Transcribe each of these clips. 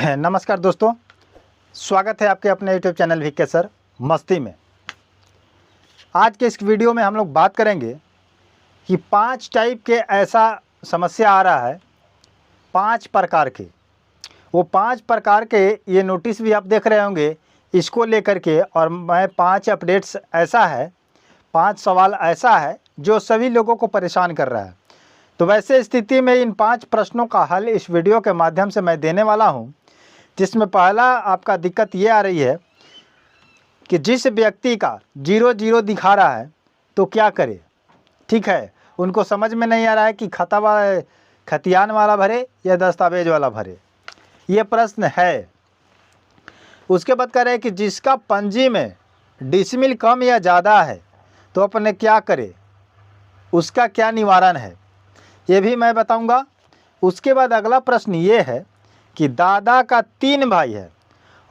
नमस्कार दोस्तों, स्वागत है आपके अपने YouTube चैनल वीके सर मस्ती में। आज के इस वीडियो में हम लोग बात करेंगे कि 5 टाइप के ऐसा समस्या आ रहा है, 5 प्रकार के। वो 5 प्रकार के ये नोटिस भी आप देख रहे होंगे, इसको लेकर के और मैं 5 अपडेट्स ऐसा है, 5 सवाल ऐसा है जो सभी लोगों को परेशान कर रहा है। तो वैसे स्थिति में इन 5 प्रश्नों का हल इस वीडियो के माध्यम से मैं देने वाला हूं, जिसमें पहला आपका दिक्कत ये आ रही है कि जिस व्यक्ति का 0 दिखा रहा है तो क्या करे। ठीक है, उनको समझ में नहीं आ रहा है कि खतियान वाला भरे या दस्तावेज वाला भरे, ये प्रश्न है। उसके बाद कह रहे हैं कि जिसका पंजी में डिसमिल कम या ज़्यादा है तो अपने क्या करे, उसका क्या निवारण है, ये भी मैं बताऊंगा। उसके बाद अगला प्रश्न ये है कि दादा का 3 भाई है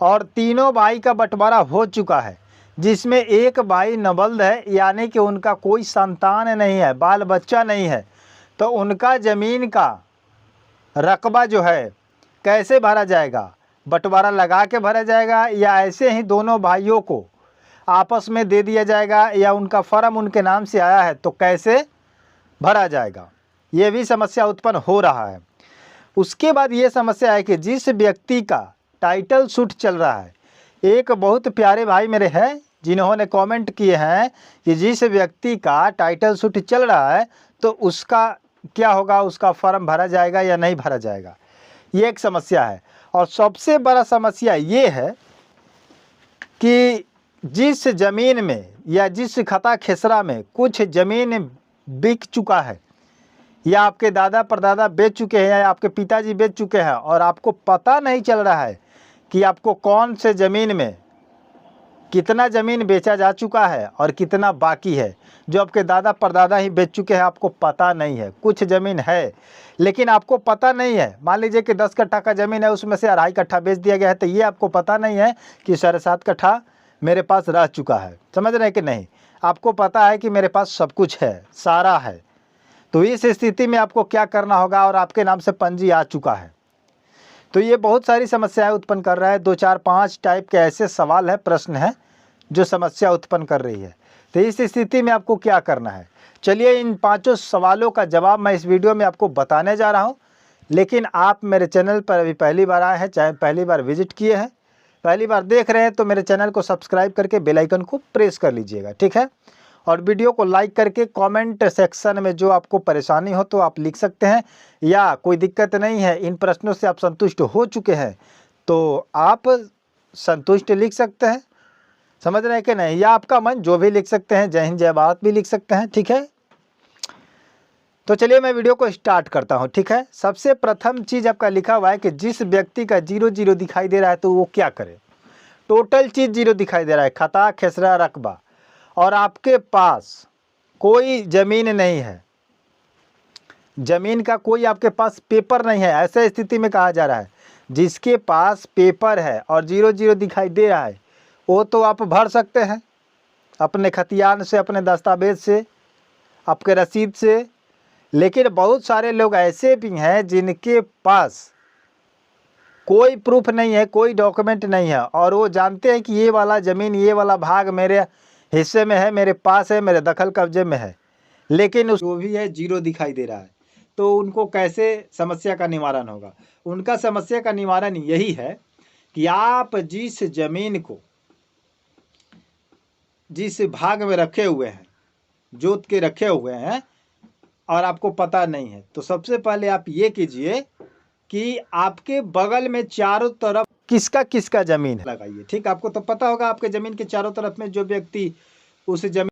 और तीनों भाई का बंटवारा हो चुका है, जिसमें एक भाई नबल्द है, यानी कि उनका कोई संतान नहीं है, बाल बच्चा नहीं है। तो उनका ज़मीन का रकबा जो है कैसे भरा जाएगा, बंटवारा लगा के भरा जाएगा या ऐसे ही दोनों भाइयों को आपस में दे दिया जाएगा, या उनका फर्म उनके नाम से आया है तो कैसे भरा जाएगा, ये भी समस्या उत्पन्न हो रहा है। उसके बाद ये समस्या है कि जिस व्यक्ति का टाइटल सूट चल रहा है, एक बहुत प्यारे भाई मेरे हैं जिन्होंने कमेंट किए हैं कि जिस व्यक्ति का टाइटल सूट चल रहा है तो उसका क्या होगा, उसका फॉर्म भरा जाएगा या नहीं भरा जाएगा, ये एक समस्या है। और सबसे बड़ा समस्या ये है कि जिस ज़मीन में या जिस खता खेसरा में कुछ ज़मीन बिक चुका है, या आपके दादा परदादा बेच चुके हैं या आपके पिताजी बेच चुके हैं और आपको पता नहीं चल रहा है कि आपको कौन से ज़मीन में कितना ज़मीन बेचा जा चुका है और कितना बाकी है, जो आपके दादा परदादा ही बेच चुके हैं, आपको पता नहीं है। कुछ ज़मीन है लेकिन आपको पता नहीं है, मान लीजिए कि 10 कट्ठा का ज़मीन है, उसमें से 2.5 कट्ठा बेच दिया गया है, तो ये आपको पता नहीं है कि 7.5 कट्ठा मेरे पास रह चुका है। समझ रहे हैं कि नहीं? आपको पता है कि मेरे पास सब कुछ है, सारा है। तो इस स्थिति में आपको क्या करना होगा, और आपके नाम से पंजी आ चुका है, तो ये बहुत सारी समस्याएं उत्पन्न कर रहा है। 2 4 5 टाइप के ऐसे सवाल है, प्रश्न है जो समस्या उत्पन्न कर रही है। तो इस स्थिति में आपको क्या करना है, चलिए इन 5 सवालों का जवाब मैं इस वीडियो में आपको बताने जा रहा हूँ। लेकिन आप मेरे चैनल पर अभी पहली बार आए हैं, चाहे पहली बार विजिट किए हैं, पहली बार देख रहे हैं, तो मेरे चैनल को सब्सक्राइब करके बेल आइकन को प्रेस कर लीजिएगा, ठीक है। और वीडियो को लाइक करके कमेंट सेक्शन में जो आपको परेशानी हो तो आप लिख सकते हैं, या कोई दिक्कत नहीं है, इन प्रश्नों से आप संतुष्ट हो चुके हैं तो आप संतुष्ट लिख सकते हैं। समझ रहे हैं कि नहीं? या आपका मन जो भी लिख सकते हैं, जय हिंद जय भारत भी लिख सकते हैं, ठीक है। तो चलिए मैं वीडियो को स्टार्ट करता हूं, ठीक है। सबसे प्रथम चीज़ आपका लिखा हुआ है कि जिस व्यक्ति का 0 दिखाई दे रहा है तो वो क्या करे। टोटल चीज़ 0 दिखाई दे रहा है, खता खेसरा रकबा, और आपके पास कोई ज़मीन नहीं है, ज़मीन का कोई आपके पास पेपर नहीं है। ऐसे स्थिति में कहा जा रहा है जिसके पास पेपर है और 0 दिखाई दे रहा है, वो तो आप भर सकते हैं अपने खतियान से, अपने दस्तावेज से, आपके रसीद से। लेकिन बहुत सारे लोग ऐसे भी हैं जिनके पास कोई प्रूफ नहीं है, कोई डॉक्यूमेंट नहीं है, और वो जानते हैं कि ये वाला ज़मीन, ये वाला भाग मेरे हिस्से में है, मेरे पास है, मेरे दखल कब्जे में है, लेकिन जो भी है 0 दिखाई दे रहा है। तो उनको कैसे समस्या का निवारण होगा? उनका समस्या का निवारण यही है कि आप जिस ज़मीन को जिस भाग में रखे हुए हैं, जोत के रखे हुए हैं, और आपको पता नहीं है, तो सबसे पहले आप ये कीजिए कि आपके बगल में चारों तरफ किसका किसका ज़मीन है लगाइए, ठीक। आपको तो पता होगा आपके ज़मीन के चारों तरफ में जो व्यक्ति उस ज़मीन